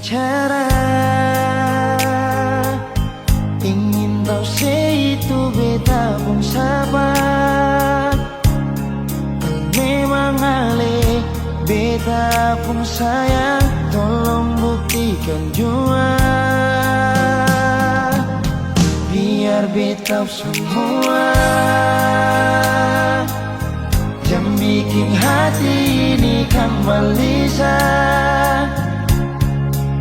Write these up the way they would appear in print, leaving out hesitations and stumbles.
bicara, ingin tahu itu beta pun sabar. Memang ale beta pun sayang, tolong buktikan jua. Biar beta semua jam bikin hati ini kembali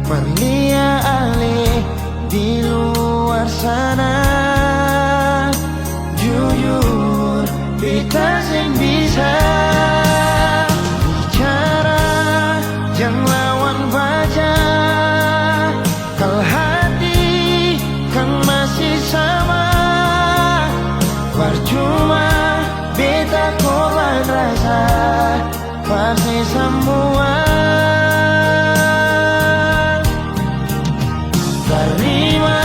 Perlia ale di luar sana. Jujur beta sing bisa bicara, jangan lawan baca. Kalau hati kan masih sama, percuma beta korban rasa pasti semua. Terima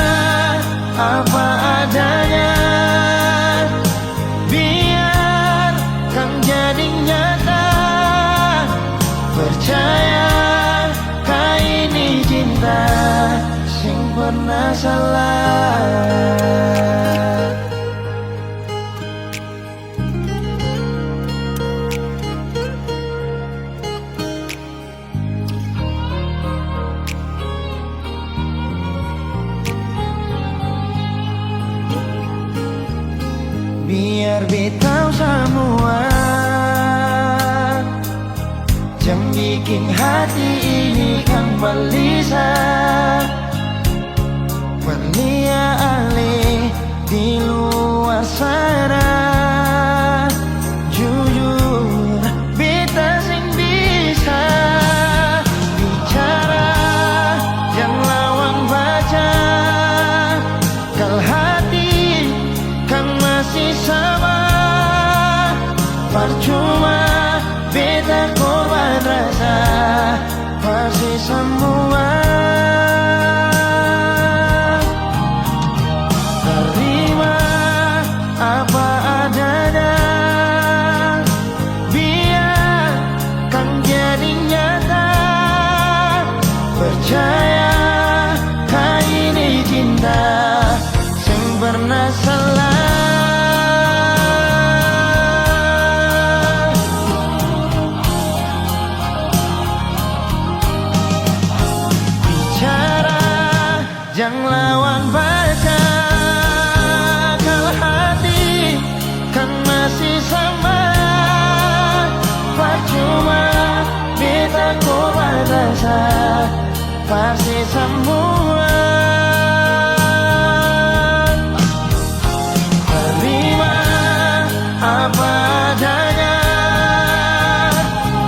apa adanya, biar kan jadi nyata. Percaya kau ini cinta sing pernah salah. Biar beta semua jam bikin hati ini kembali Perlia ale di luar sana. Jujur beta sing bisa bicara, jangan lawan baca. Kalau hati kan masih sama, percuma beta korban rasa pasti semua. Terima apa adanya, biar kan jadi nyata. Percaya kau ini cinta sing pernah salah. Jangan lawan baca, kalau hati kan masih sama. Percuma beta korban rasa pasti semua. Terima apa adanya,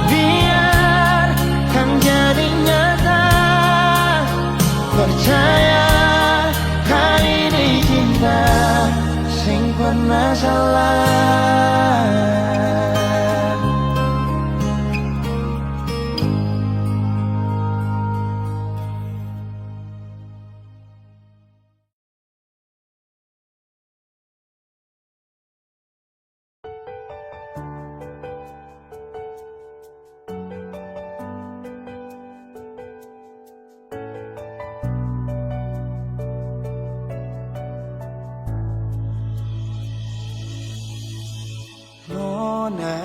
biar kan jadi nyata. Percaya kau ini cinta sing pernah salah. Nona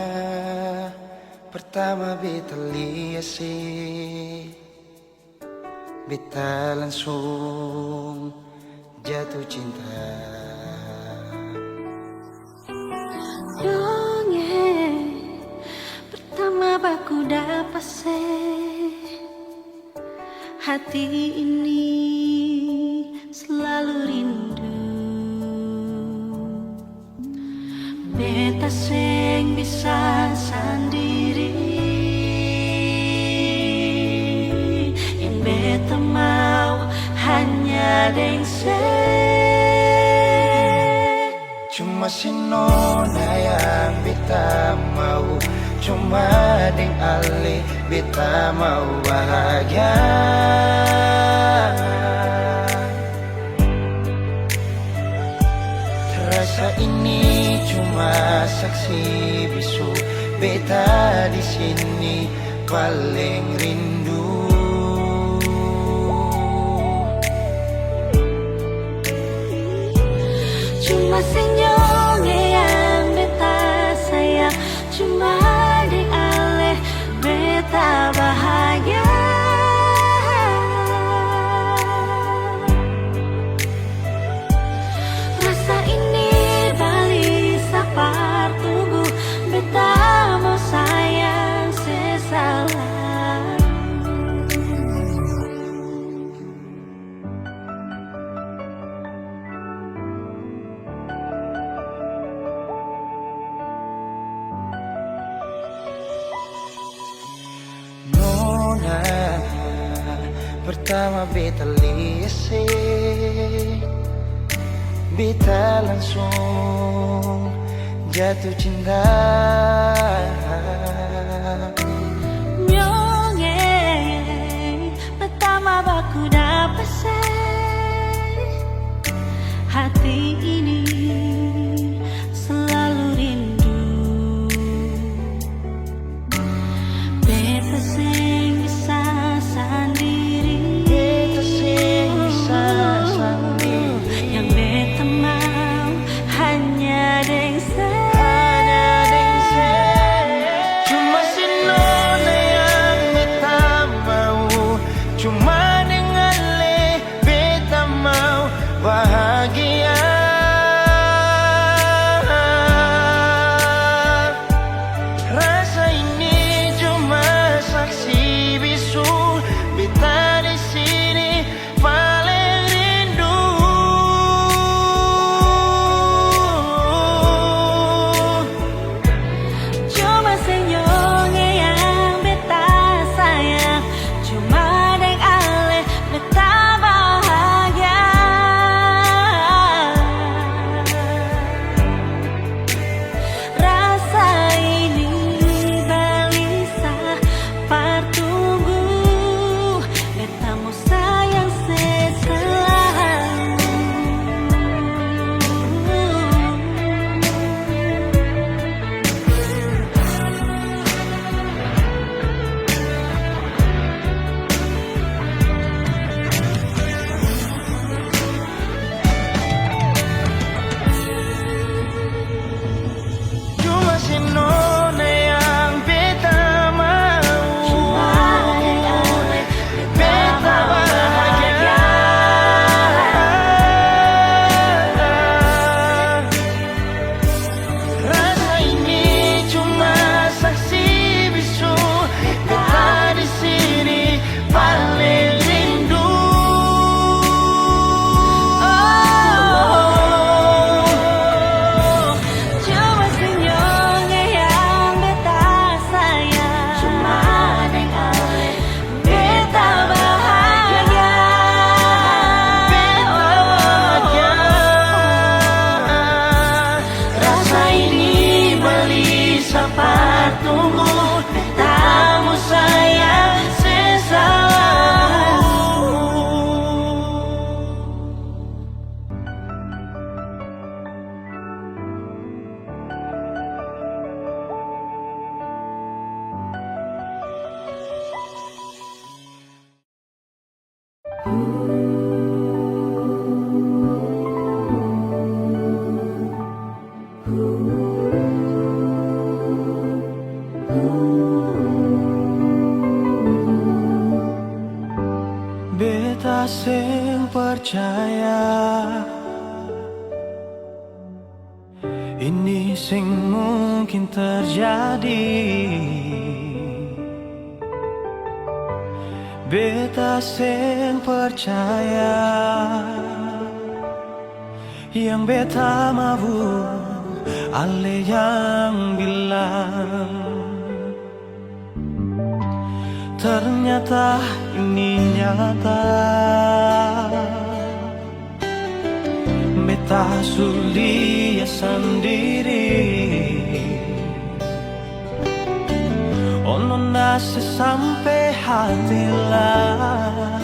pertama beta lihat sih, beta langsung jatuh cinta. Dongeng pertama baku dapat hati ini selalu rindu. Beta sing bisa sendiri, yang beta mau hanya dengse. Cuma si nona yang beta mau, cuma deng ale beta mau bahagia. Terasa ini cuma saksi bisu, beta di sini paling rindu. Cuma senyum yang beta sayang, cuma di ale beta bahagia. Rasa ini balik sapar tubuh, beta mau sayang sesalah. Nona, pertama beta lihat, beta langsung jatuh cinta. Nyonge pertama baku dapat hati ini selalu rindu. Beta sing bisa sendiri, Beta sing bisa sendiri. yang beta mau hanya deng Cuma si nona yang beta mau, cuma dengan le beta mau bahagia. Rasa ini cuma saksi bisu, beta di sini paling rindu. Cuma senyum yang beta sayang, cuma deng ale beta bahagia. Rasa ini balisa partunggu, beta mau sayang seselalu. Cuma si nona yang beta mau, Cuma deng ale beta bahagia. Rasa ini cuma saksi bisu, beta di sini paling rindu. Cuma senyum yang beta sayang, cuma deng ale beta bahagia. Rasa ini beli sapar tunggu, betamu sayang sesalamu. Beta sing percaya ini sing mungkin terjadi. Beta sing percaya yang beta mau ale yang bilang. Ternyata ini nyata, beta sulia sendiri. Ono nase sampai hati lah,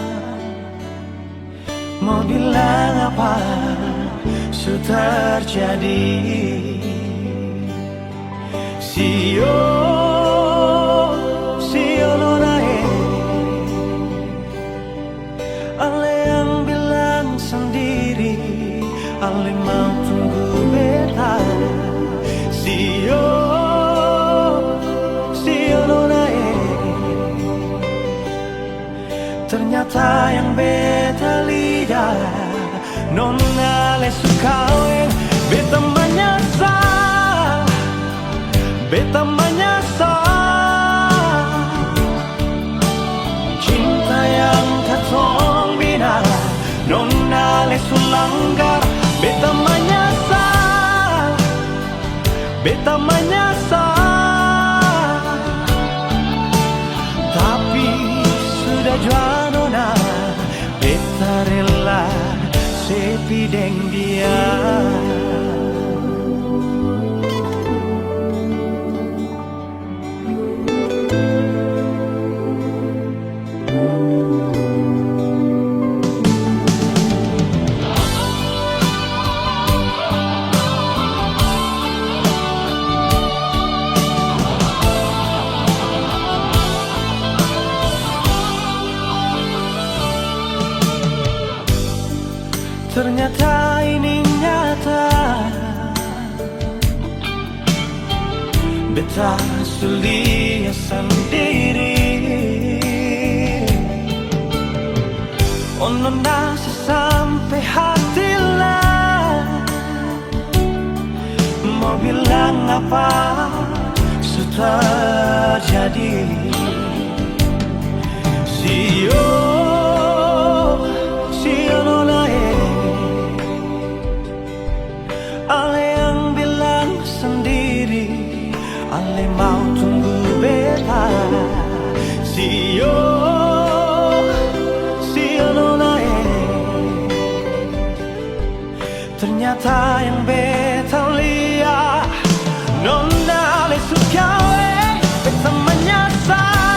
mau bilang apa sudah terjadi. Sio norae, ale yang bilang sendiri, ale mau tunggu Ternyata yang beta lihat nona le sukaweng, beta menyesal, beta menyesal. Cinta yang katong bina nona le sulanggar, beta menyesal, beta menyesal. Tapi sudah jua nona, beta rela sepi deng dia. Ternyata ini nyata, beta sulia sendiri. Oh nona sampai hati lah, mau bilang apa sudah jadi. Sio nona Ale yang bilang sendiri, Ale mau tunggu beta. Sio nona ternyata yang beta lihat nona Ale suka beta menyesal.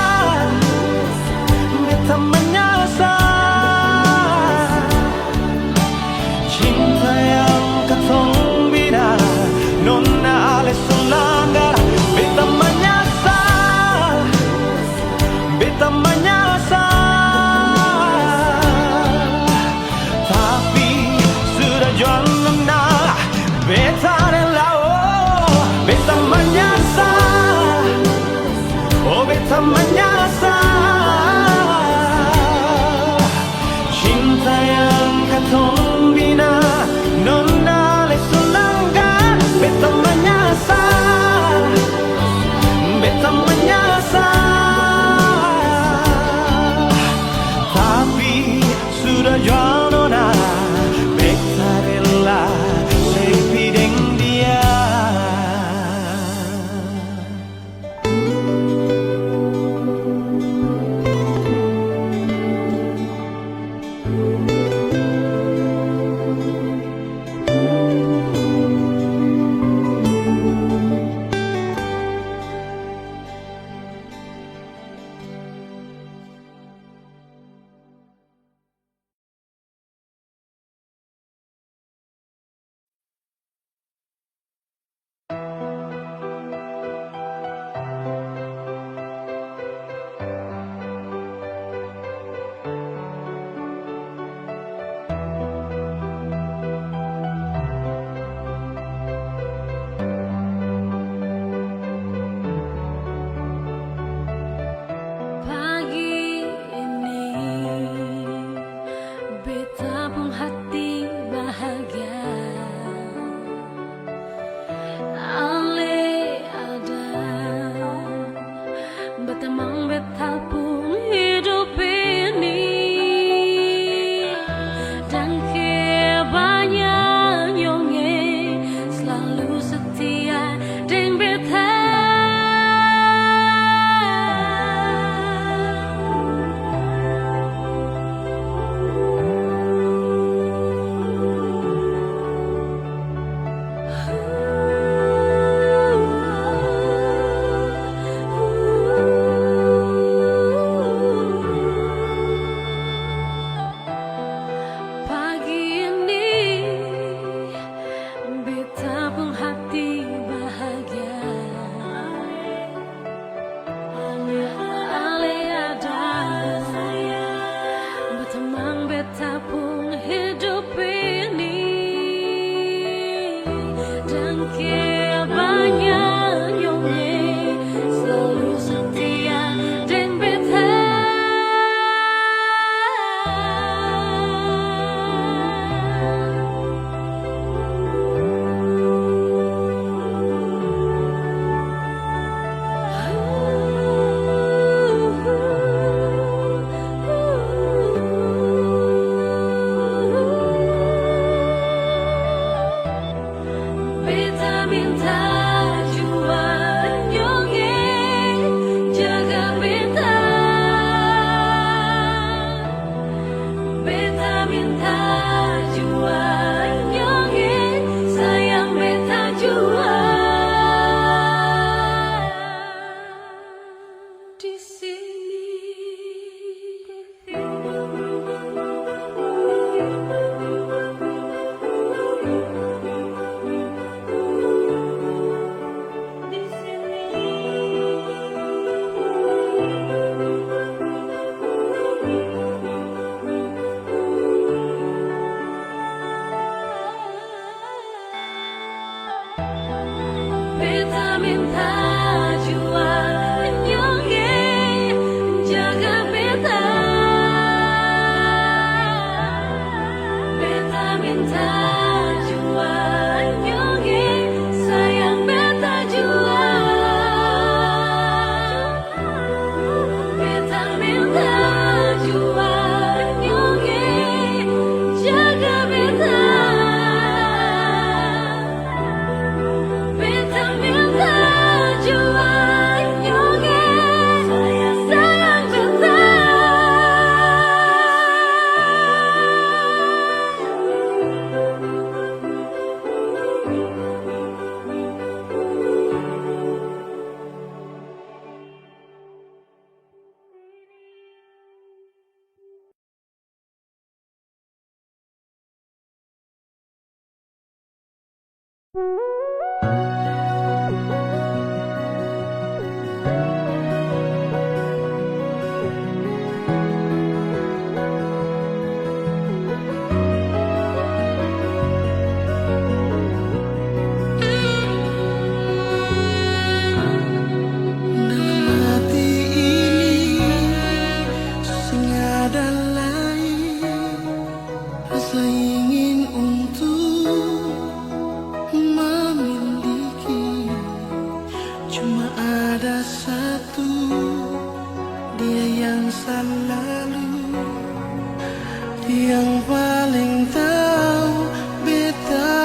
Yang paling tahu beta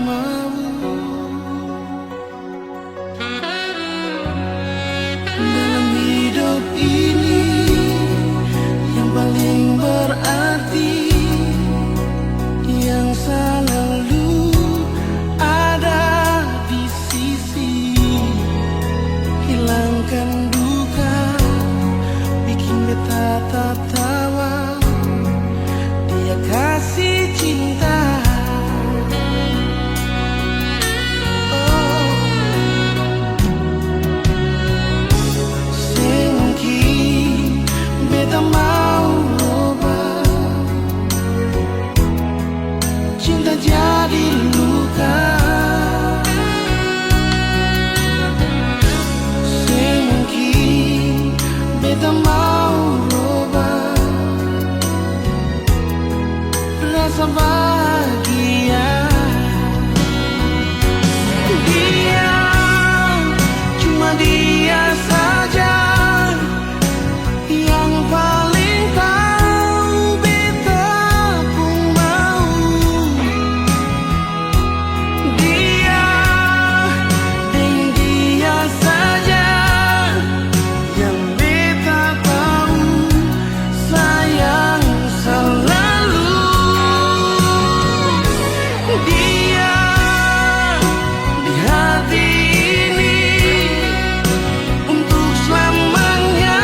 mau. Dalam hidup ini yang paling berarti, yang selalu ada di sisi, hilangkan duka, bikin beta tertawa. Dia kasih cinta, oh, semungkin beta mau ubah cinta jadi luka. Semungkin beta mau rasa bahagia. Dia, cuma dia saja yang paling tahu beta pun mau. Dia, dan dia saja yang beta tahu sayang selalu. Dia di hati ini untuk selamanya,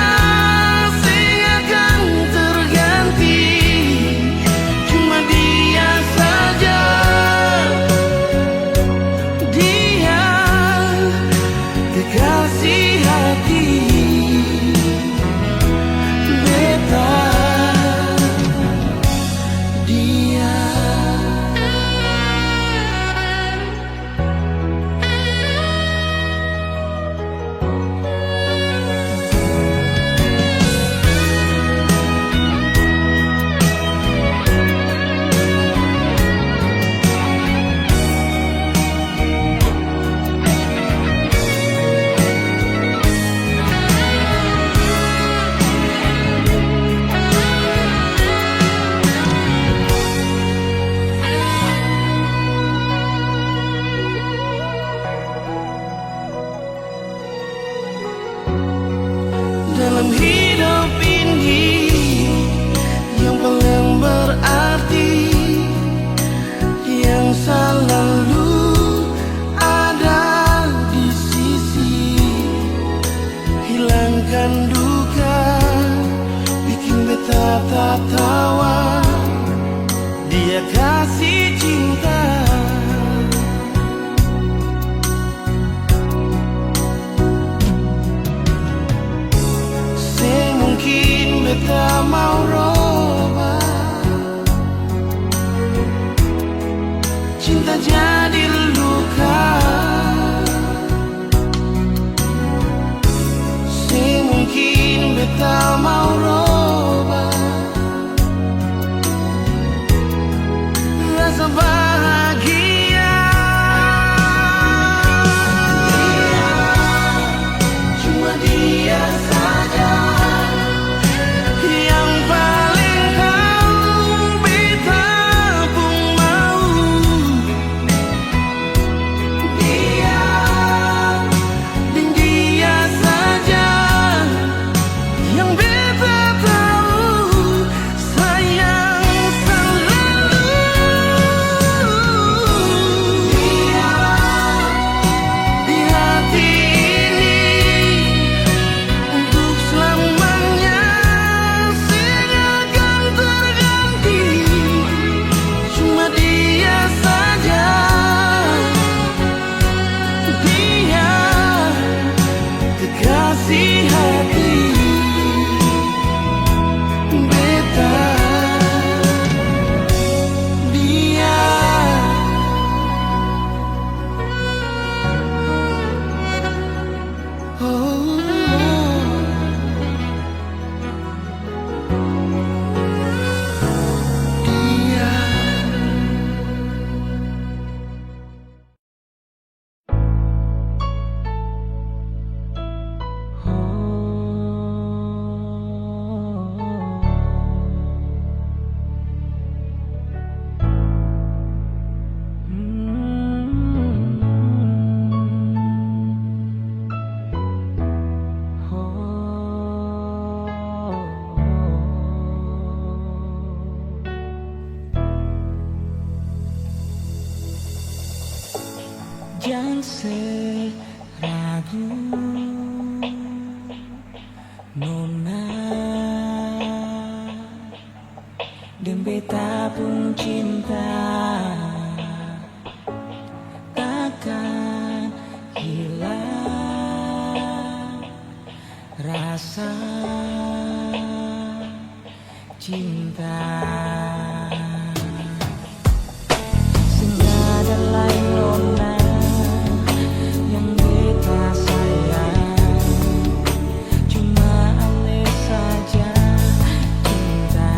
seakan terganti. Cuma dia saja, dia kekasih hati beta. Dia dalam hidup ini yang paling berarti, yang selalu ada di sisi, hilangkan duka, bikin beta tertawa. Dia kasih cinta, semungkin beta mau robah cinta jadi luka. Semungkin beta mau robah rasa bahagia. Dia, cuma dia saja yang paling tahu beta pun mau. Dia, dan dia saja yang Jangan seragu Nona dan beta pun cinta takkan hilang rasa cinta. Senada lain nona yang beta sayang, cuma aneh saja cinta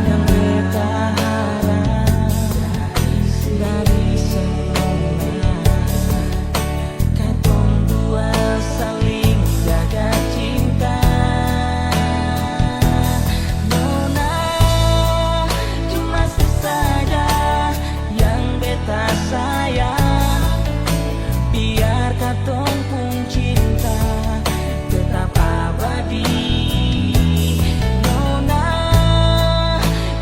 yang beta harap dari semua katong dua saling jaga cinta. Nona cuma sesaja yang beta sayang, biar katong pun cinta tetap abadi. Nona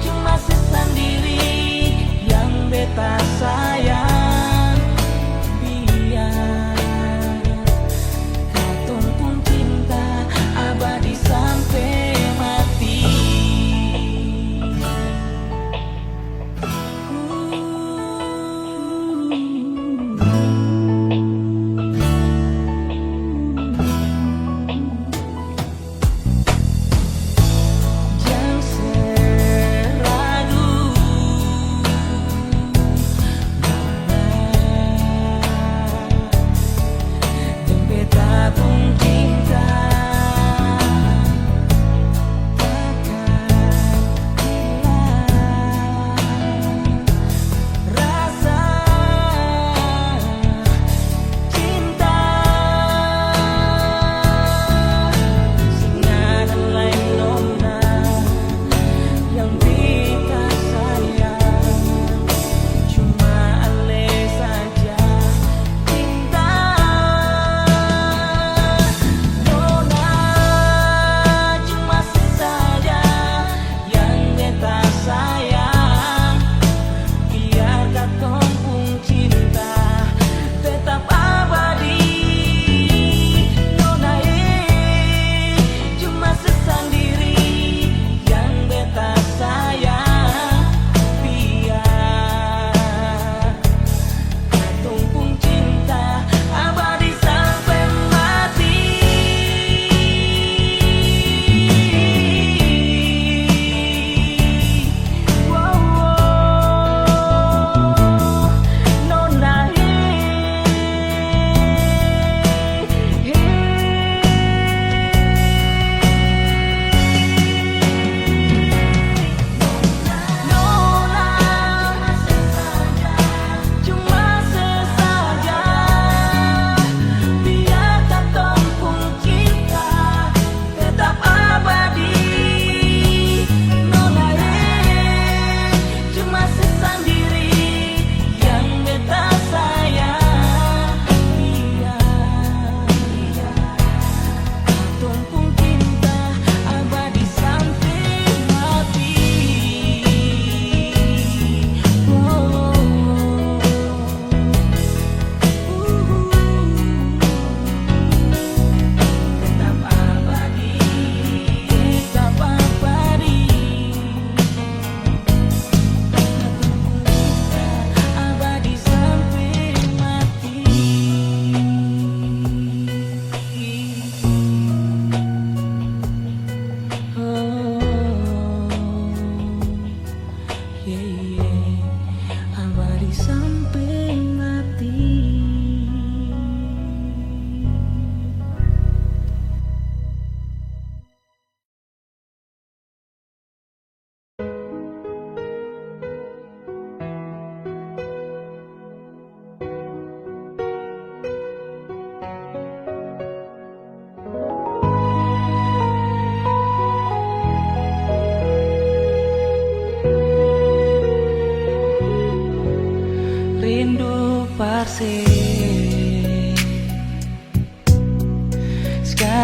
cuma sesendiri yang beta sayang, biar katong pun cinta abadi sampai mati.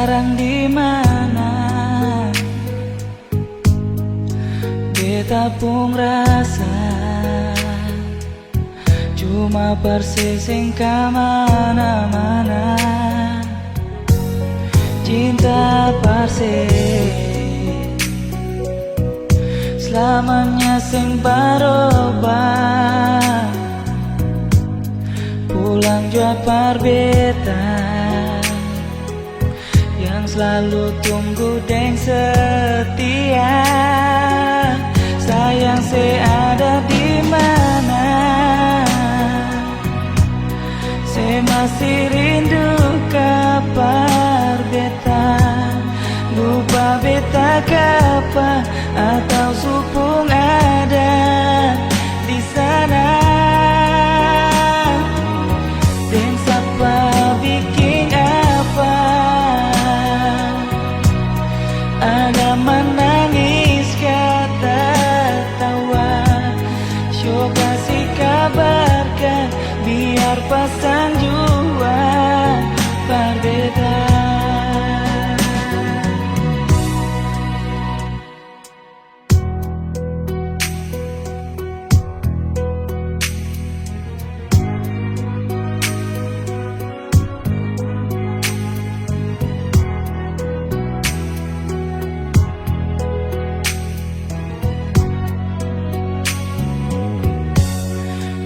sekarang di mana? Beta pun rasa cuma persising kemana-mana. Cinta persis selamanya sing berubah. Pulang jua perbedaan yang selalu tunggu dan setia. Sayang ada di mana? Saya masih rindu kabar beta. Lupa beta kapa atau supung ada di sana. Dan siapa bikin apa? Ada menangis kata tawa. Syok kasih kabarkan biar pasang jua berbeda.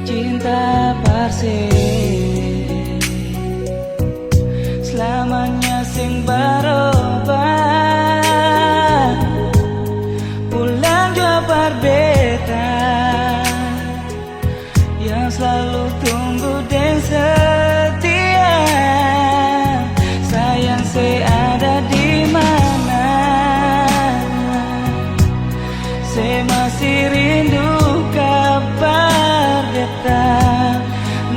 Cinta persis selamanya sing berubah. Pulang jua berbeda yang selalu tunggu dan setia. Sayang ada di mana? Saya masih rindu kabar beta.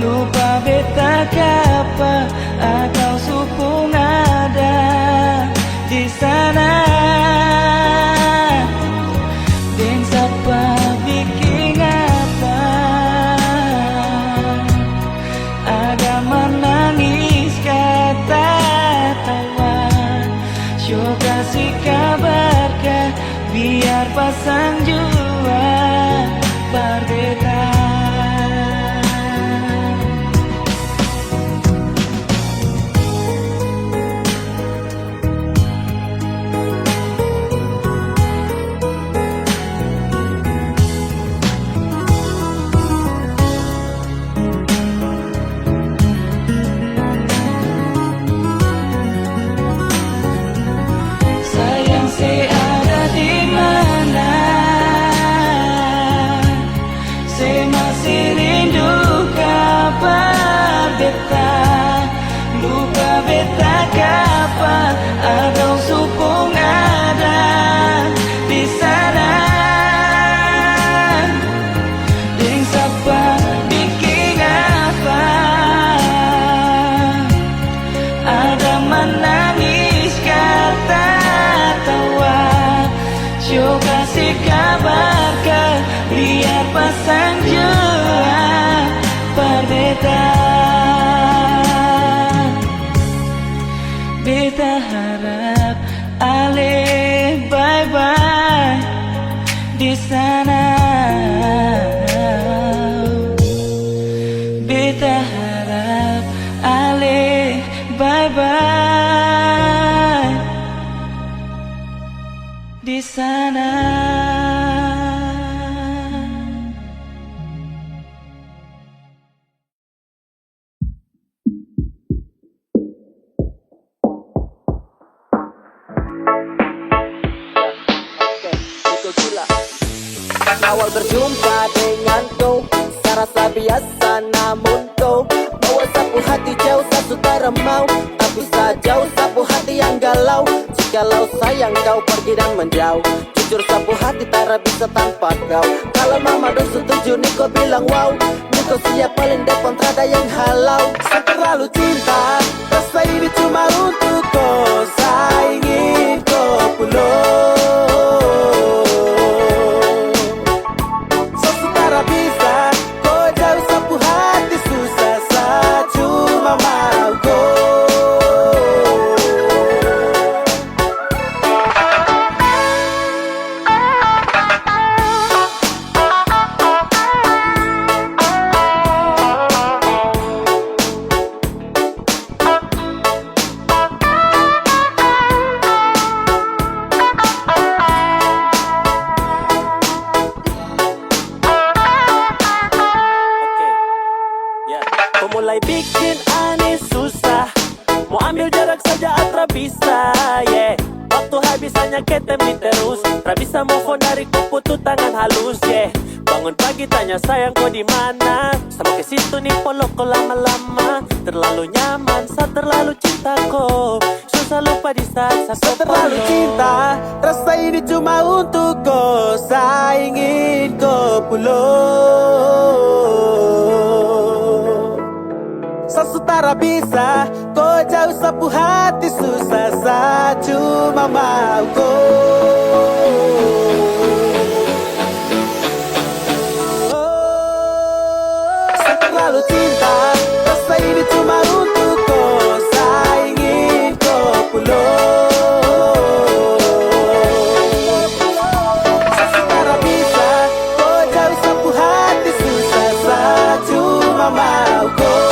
Lupa beta kapa atau supung ada di sana. Dan siapa bikin apa? Ada menangis kata tawa. Syok kasih kabarkan biar pasang jua berbeda. Sayang ada di mana? Saya masih rindu kabar beta. Lupa beta kapa atau supung ada di sana. Dan siapa bikin apa? Ada menangis kata tawa. Syok kasih kabarkan biar pasang jua berbeda. Beta harap ale bye-bye di sana. Beta harap ale bye-bye di sana. Awal berjumpa dengan kau, saya rasa biasa namun kau bawa sapu hati jauh satu tak mau. Tak bisa jauh sapu hati yang galau. Jikalau sayang kau pergi dan menjauh, jujur sapu hati tak bisa tanpa kau. Kalau mama dong setuju nih kau bilang wow, nih kau siap paling depan tak yang halau. Saya terlalu cinta, rasa ini cuma untuk kau. Saya ingin kau pulang. Bisa kau jauh sapu hati susah, saya cuma mau kau. tra bisa, yeah. Waktu habis hanya ketemu terus, tra bisa move on dari kupu tuh tangan halus, yeah. Bangun pagi tanya sayang kau di mana? Sama ke situ nih polok kau lama-lama. Terlalu nyaman saat terlalu cinta kau. Susah lupa di saat kau terlalu cinta. Rasa ini cuma untuk kau. Saya ingin kau pulang. Sesutara bisa kau jauh sapu hati susah. Saya cuma mau kau. Terlalu cinta, rasa ini cuma untuk kau. Saya ingin kau pulang. Sekarang bisa kau jauh sapu hati susah. Saya cuma mau kau.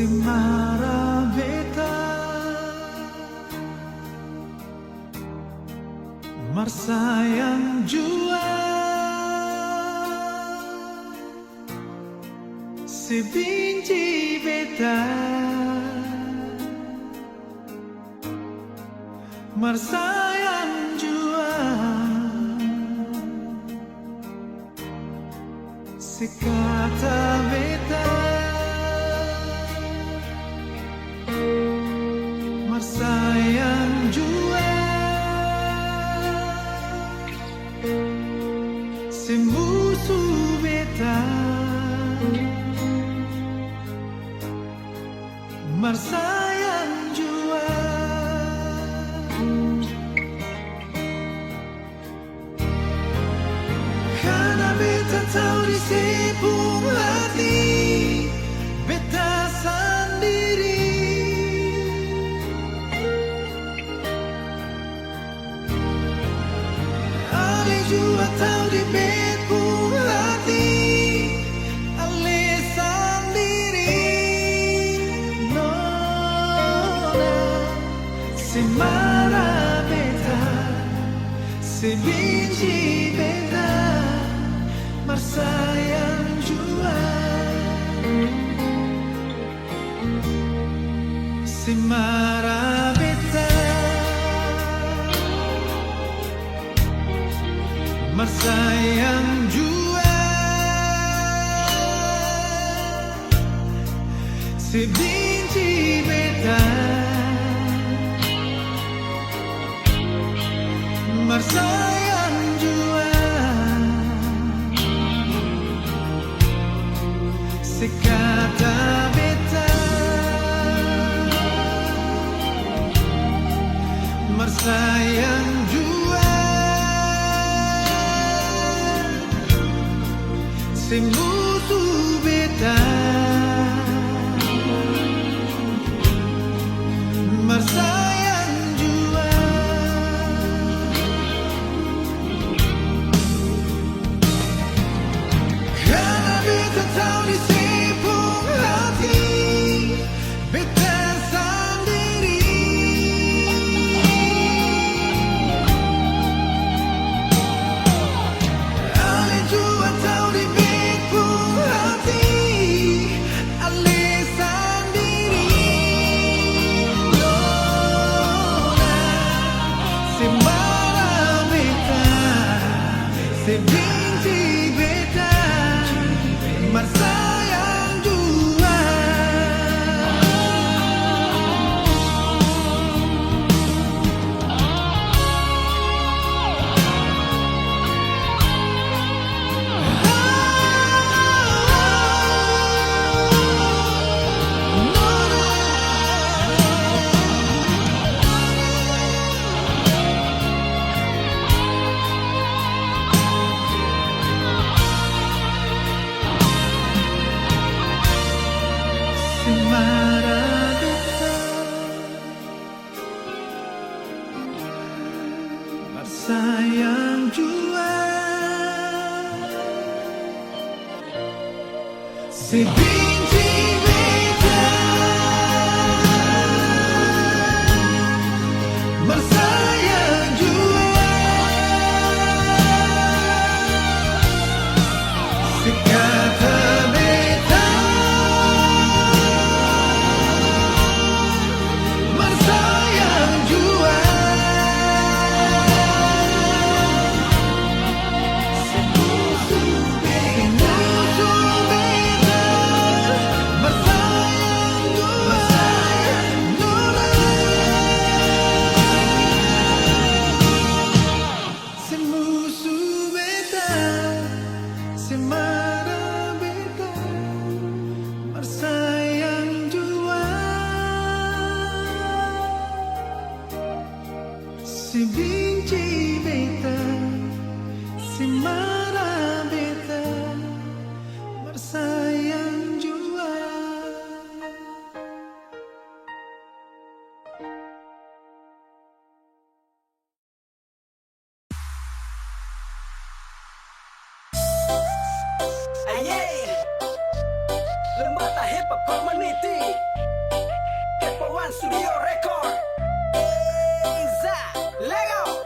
Semara beta Marsayang jua Sebinci beta Marsayang jua Sekata beta Marsayang jua Semusuh beta Marsayang jua Karena beta tahu di sepung hati Beta sendiri Ale jua tahu di sepung hati Ale sendiri Nona Semara beta Sebenci beta Marsayang jua Semara beta Marsayang jua Sebenci beta Marsayang jua Sekata beta Marsayang jua Semusuh beta Marsayang jua Karena beta tahu di sepung hati Beta sendiri Ale jua tahu di sepung hati Ale sendiri Nona Semara beta Sebenci beta Marsayang jua Semara beta Marsayang jua Sebenci beta Marsayang jua Sekata beta Marsayang jua Semusuh beta Marsayang jua Nona Semusuh beta Semara beta Marsayang jua Sebenci beta Semara beta Marsayang jua Hip Hop Community, Kepo One Studio Record. Eza, Lego.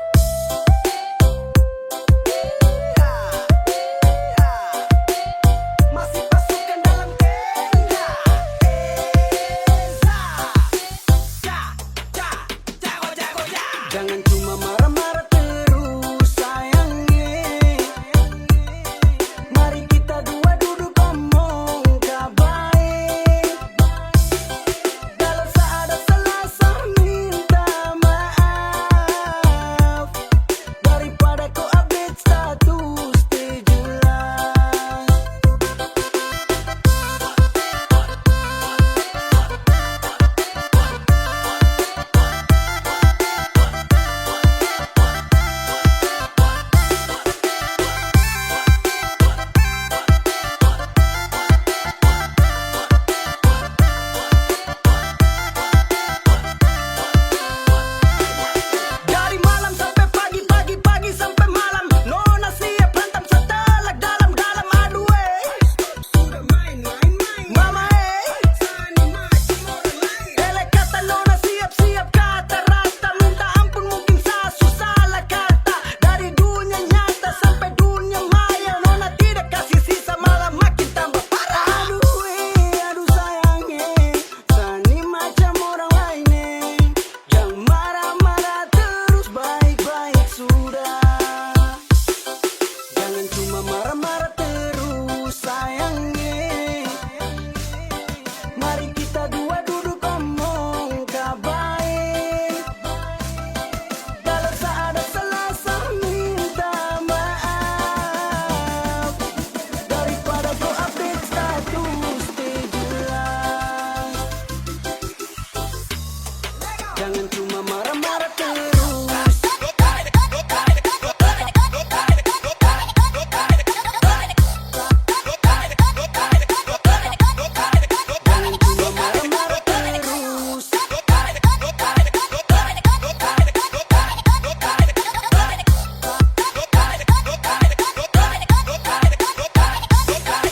Masih pasukan dalam tenda. Eza, jago, jago, ya. Jangan cuma marah-marah terus sayangnya. Mari kita dua duduk ngomong kabaik. Kalau ada salah minta maaf. Daripada kau update status di jelas. Dari malam sampai pagi, pagi sampai malam. Nona siap hantam setelak dalam-dalam. Aduh sudah main. Mama Ele kata Nona siap-siap kata rata. Minta ampun mungkin sasu salah kata. Dari dunia nyata sampai dunia maya. Nona tidak kasih sisa malah makin tambah parah. Aduh sayangnya. Sani macam orang lain. Jangan marah-marah terus, baik-baik sudah. Jangan cuma marah-marah terus sayangnya. Mari kita dua duduk ngomong kabaik. Kalau ada salah minta maaf. Daripada kau update status di jelas. Jangan cuma marah-marah terus. Jangan cuma marah-marah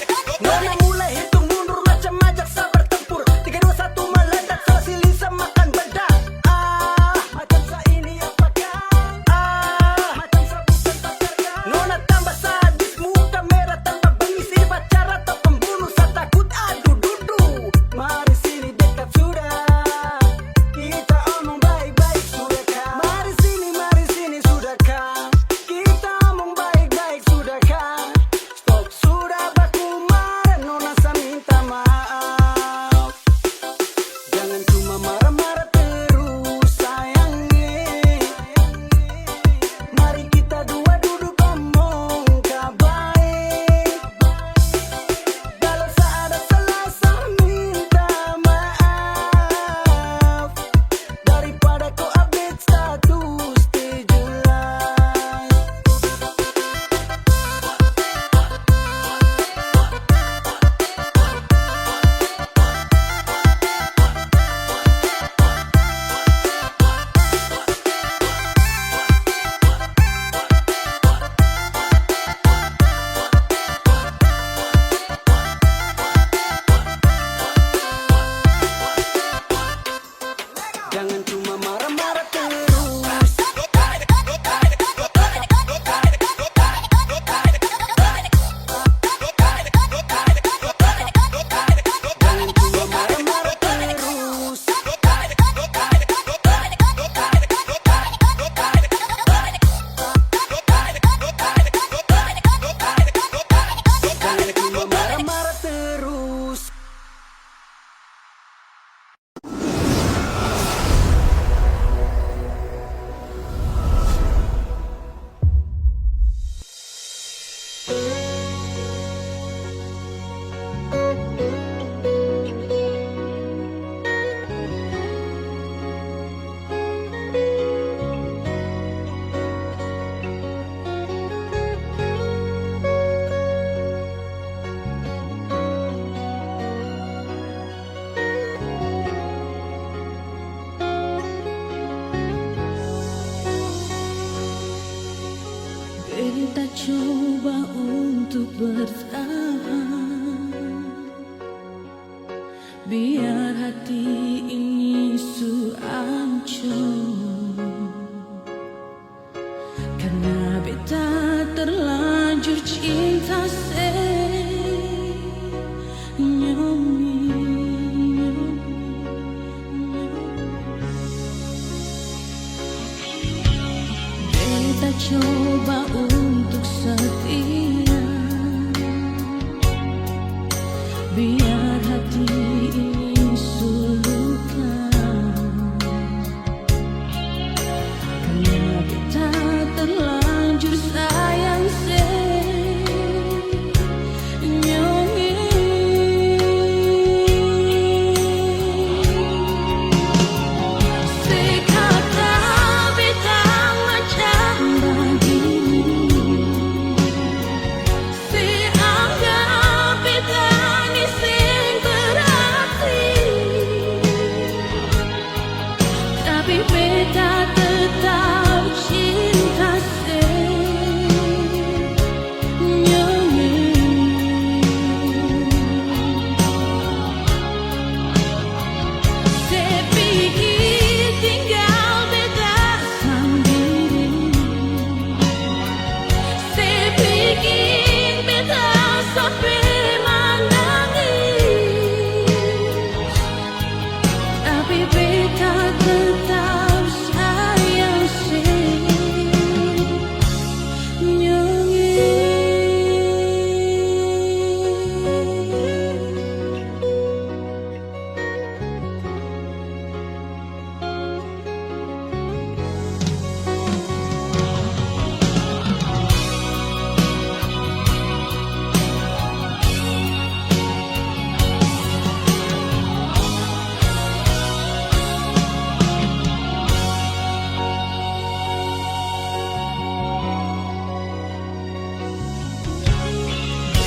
terus. Nona mulai hitung mundur macam ajak sabar tempur. 3, 2, 1 meledak selesai Lisa makan bedak. Macam ini apakah? Macam sabutan pacarkan. Nona tambah sadis, muka merah tambah bengis. Ini pacar atau pembunuh, saya takut adu dudu. Mari sini dekat sudah. Kita omong baik-baik sudah kah? Mari sini sudah kah? Kita omong baik-baik sudah kah? Stop sudah baku marah, Nona saya minta maaf. Jangan cuma marah-marah terus sayangnya. Mari kita dua duduk ngomong kabaik. Kalau ada salah minta maaf. Daripada kau update status di jelas. Jangan cuma marah-marah terus. Jangan cuma marah-marah terus. Jangan cuma marah-marah terus. Kita coba untuk bertahan, hati ini su ancur, karena beta terlanjur cinta beta coba untuk setia, biar hati ini suluka, karena beta terlanjur sayang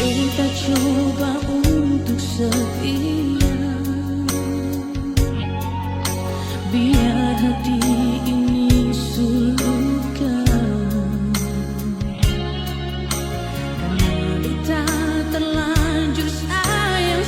Beta coba untuk setia, biar hati ini suluka, karena beta terlanjur sayang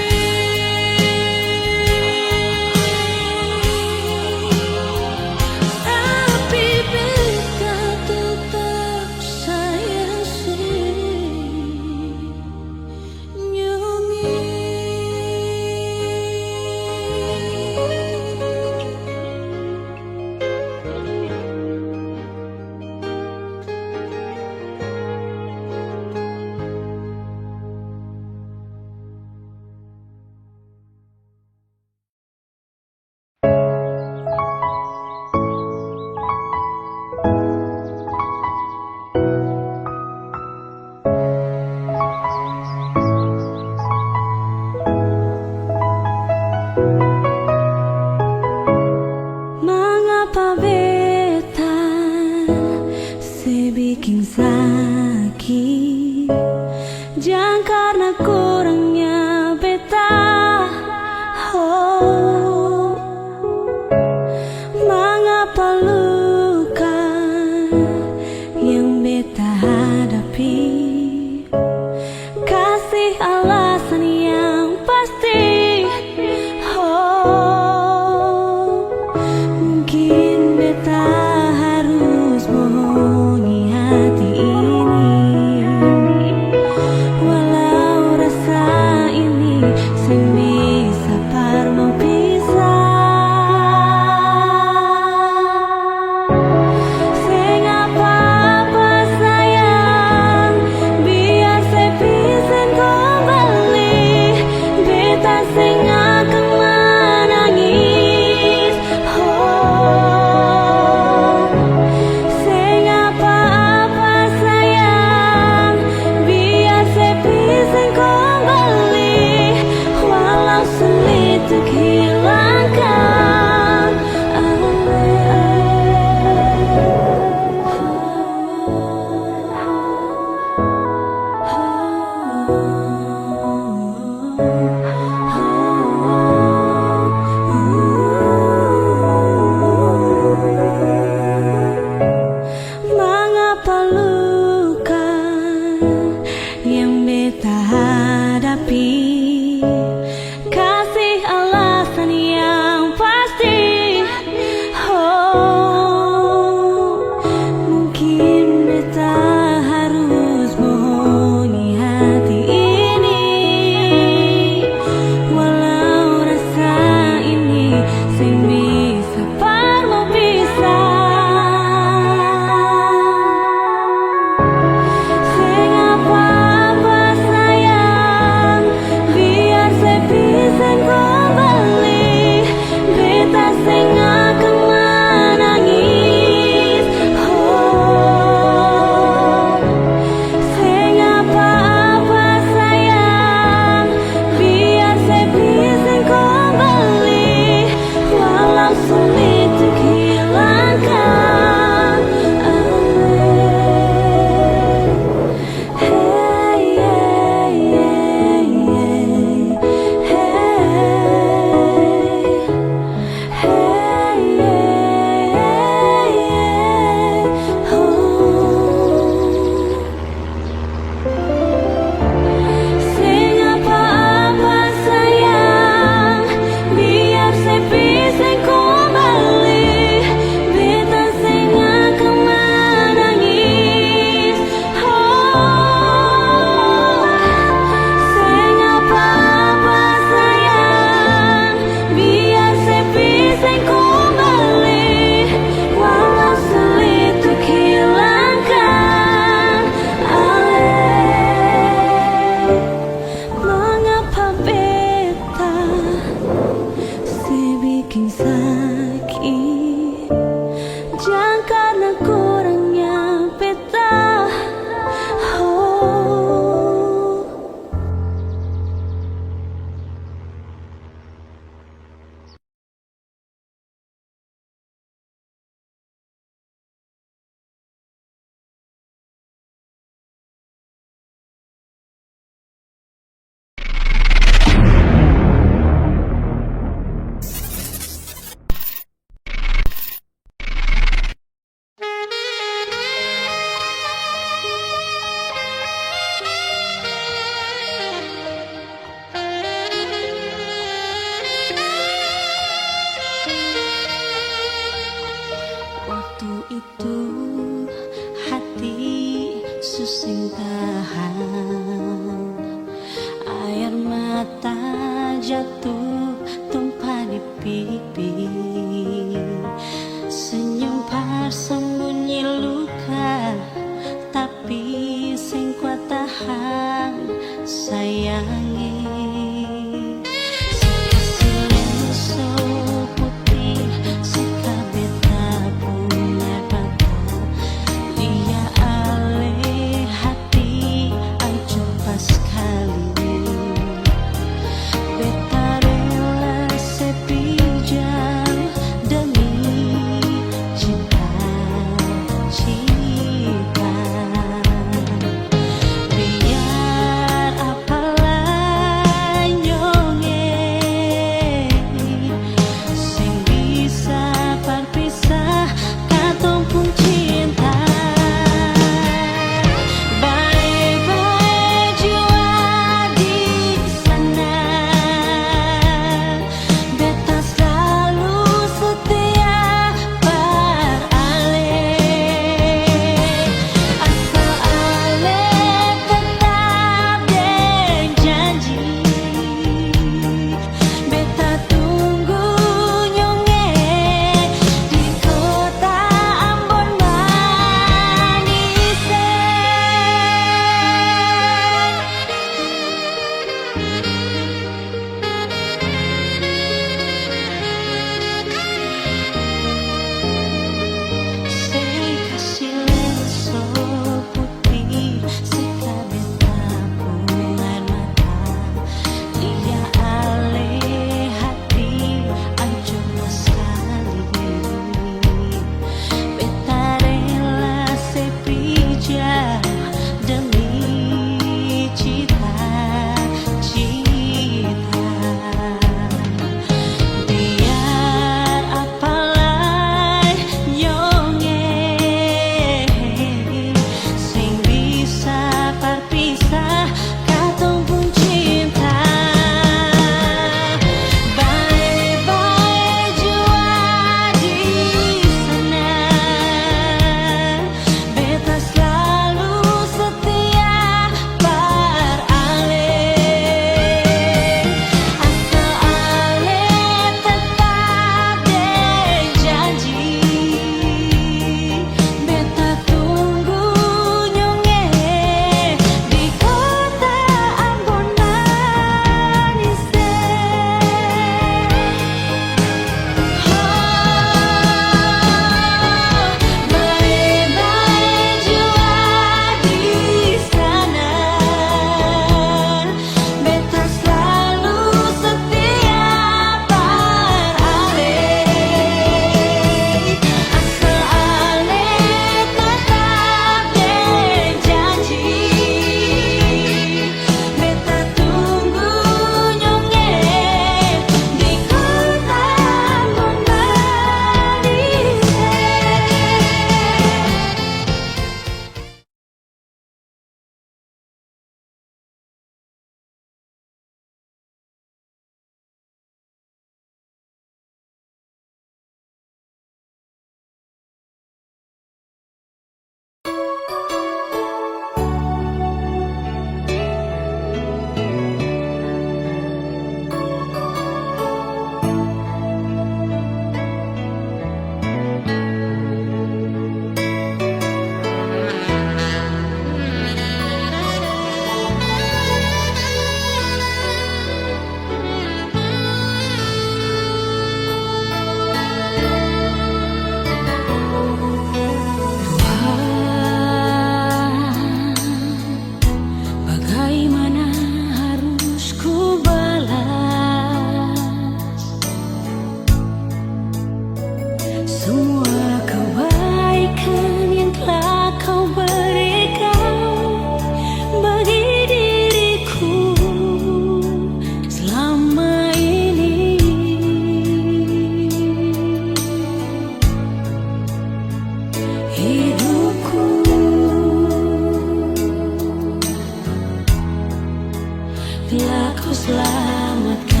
ku selamatkan.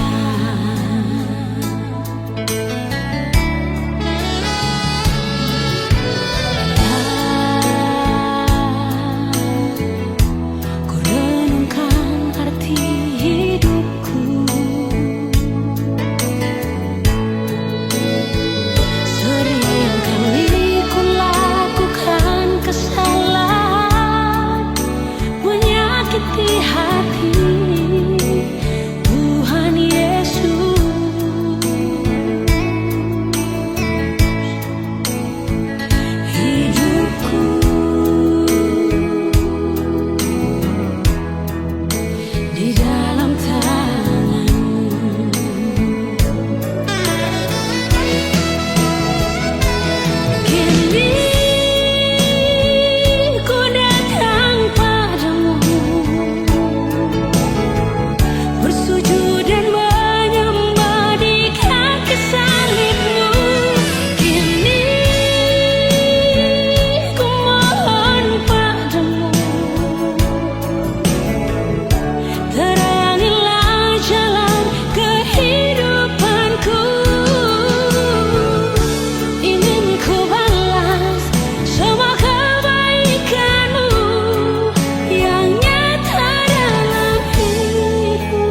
Ku renungkan arti hidupku. Sering kali ku lakukan kesalahan, menyakiti hati Tuhan Yesus. Hidupku di dalam tangan-Mu. Kini ku datang padamu, bersujud dan menyembah di kaki salib-Mu. Kini ku mohon padamu, terangilah jalan kehidupanku. Ingin ku balas semua kebaikan-Mu yang nyata dalam hidupku.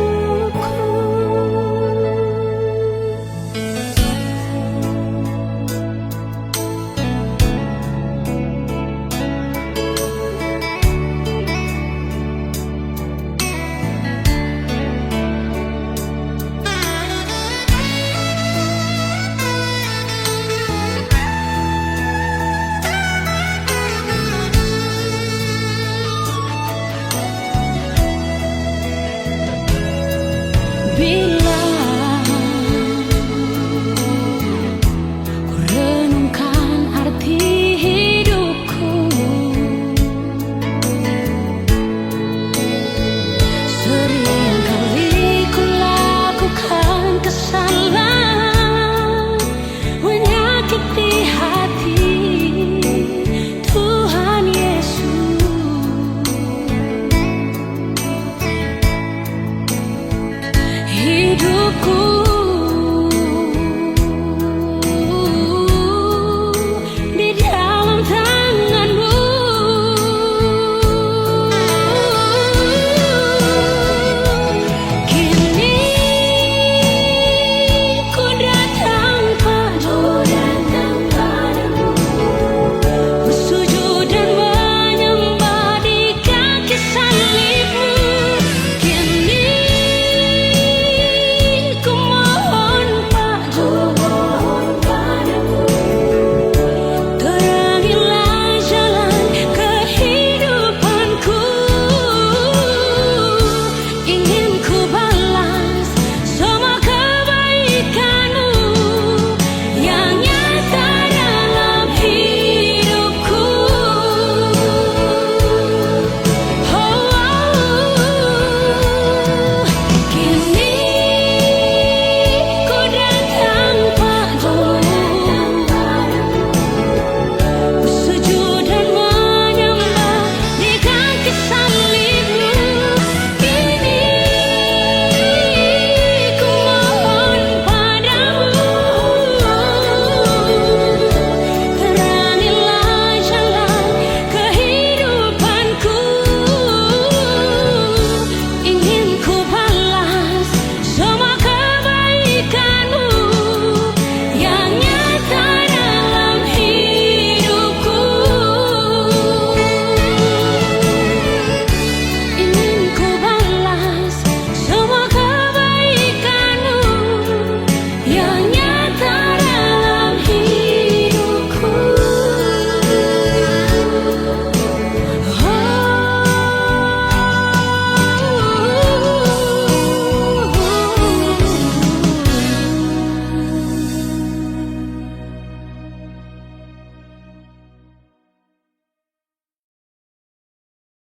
Bila